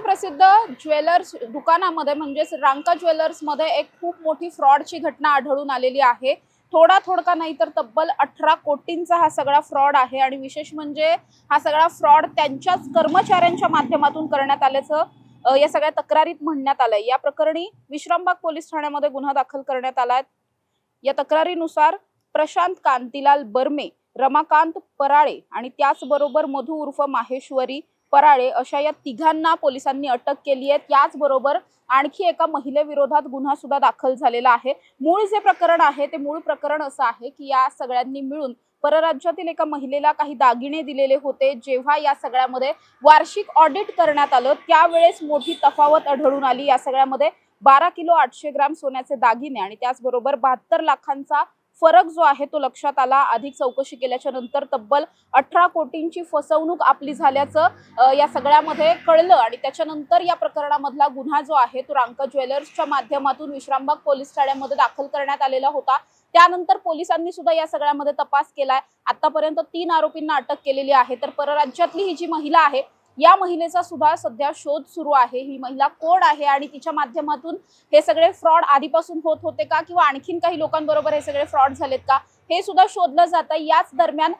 प्रसिद्ध ज्वेलर्स दुकानामध्ये म्हणजेच रांका ज्वेलर्समध्ये एक खूप मोठी फ्रॉडची घटना आढळून आलेली आहे। थोडका नाही तर तब्बल 18 कोटींचा हा सगळा फ्रॉड आहे आणि विशेष म्हणजे हा सगळा फ्रॉड त्यांच्याच कर्मचाऱ्यांच्या माध्यमातून करण्यात आल्याचं या सगळ्या तक्रारीत म्हणण्यात आलंय। या प्रकरणी विश्रामबाग पोलीस ठाण्यामध्ये गुन्हा दाखल करण्यात आलाय। या तक्रारीनुसार प्रशांत कांतीलाल बर्मे, रमाकांत पराळे आणि त्याचबरोबर मधु उर्फ माहेश्वरी पराळे अशा या तिघांना पोलिसांनी अटक केली आहे। त्याचबरोबर आणखी एका महिलेविरोधात गुन्हा सुद्धा दाखल झालेला आहे। मूळ जे प्रकरण आहे ते मूळ प्रकरण असं आहे की या सगळ्यांनी मिळून परराज्यातील एका महिलेला काही दागिने दिलेले होते। जेव्हा या सगळ्यामध्ये वार्षिक ऑडिट करण्यात आलं त्यावेळेस मोठी तफावत आढळून आली। या सगळ्यामध्ये 12 किलो 800 ग्राम सोन्याचे दागिने आणि त्याचबरोबर 72 लाखांचा फरक जो आहे तो लक्षात आला। अधिक चौकशी केल्याच्या नंतर तब्बल 18 कोटींची फसवणूक आपली झाल्याचं या सगळ्यामध्ये कळलं आणि त्याच्यानंतर या प्रकरणामधला गुन्हा जो आहे तो रांका ज्वेलर्सच्या माध्यमातून विश्रामबाग पोलीस ठाण्यामध्ये दाखल करण्यात आलेला होता। त्यानंतर पोलिसांनी सुद्धा या सगळ्यामध्ये तपास केलाय। आतापर्यंत 3 आरोपींना अटक केलेली आहे। तर परराज्यातली ही जी महिला आहे या महिलेचा सुद्धा सध्या शोध सुरू आहे। ही महिला कोण आहे आणि तिच्या माध्यमातून हे सगळे फ्रॉड आधीपासून होत होते का किंवा आणखीन काही लोकांबरोबर हे सगळे फ्रॉड झालेत का हे सुद्धा शोधलं जातं। याच दरम्यान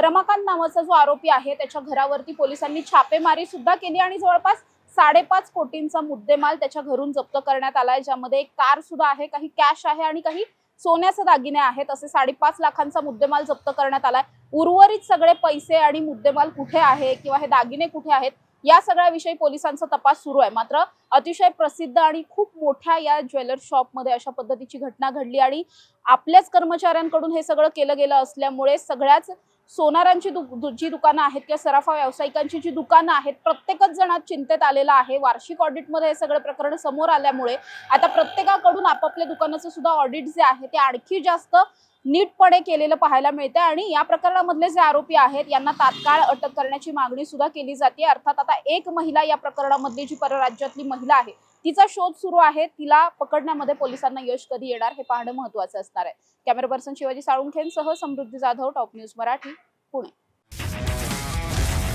रमाकांत नावाचा जो आरोपी आहे त्याच्या घरावरती पोलिसांनी छापेमारी सुद्धा केली आणि जवळपास 5.5 कोटींचा मुद्देमाल त्याच्या घरून जप्त करण्यात आलाय। ज्यामध्ये एक कार सुद्धा आहे, काही कॅश आहे आणि काही सोन्याचे दागिने आहेत। असे 5.5 लाखांचा मुद्देमाल जप्त करण्यात आलाय। उर्वरित सगळे पैसे आणि मुद्देमाल कुठे आहे किंवा हे दागिने कुठे आहेत या सगळ्याविषयी पोलिसांचा तपास सुरू आहे। मात्र अतिशय प्रसिद्ध आणि खूप मोठ्या या ज्वेलर्स शॉपमध्ये अशा पद्धतीची घटना घडली आणि आपल्याच कर्मचाऱ्यांकडून हे सगळं केलं गेलं असल्यामुळे सगळ्याच सोनारांची जी दुकानं आहेत किंवा सराफा व्यावसायिकांची जी दुकानं आहेत प्रत्येकच जण चिंतेत आलेला आहे। वार्षिक ऑडिटमध्ये हे सगळं प्रकरण समोर आल्यामुळे आता प्रत्येकाकडून आपापल्या दुकानाचं सुद्धा ऑडिट जे आहे ते आणखी जास्त नीटपणे केलेलं पाहायला मिळते आणि या प्रकरणामधले जे आरोपी आहेत यांना तात्काळ अटक करण्याची मागणी सुद्धा केली जाते। अर्थात आता एक महिला या प्रकरणामधली जी परराज्यातली महिला आहे तिचा शोध सुरू आहे। तिला पकडण्यामध्ये पोलिसांना यश कधी येणार हे पाहणं महत्त्वाचं असणार आहे। कॅमेरा पर्सन शिवाजी साळुंखेंसह समृद्धी जाधव, टॉप न्यूज मराठी, पुणे।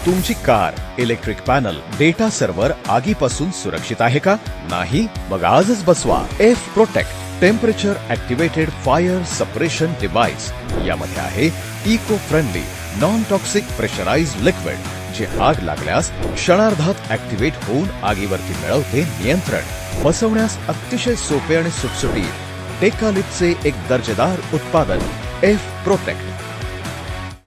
तुमची car, electric panel, data server आगीपासून सुरक्षित आहे का? नाही? मग आजच बसवा F protect temperature activated fire suppression device. यामध्ये आहे eco friendly non toxic pressurised liquid जे आग लागल्यास क्षणार्धात ऍक्टिव्हेट होऊन आगीवरती मिळवते नियंत्रण। बसवण्यास अतिशय सोपे आणि सुटसुटीत टेकालिपचे एक दर्जेदार उत्पादन एफ प्रोटेक्ट।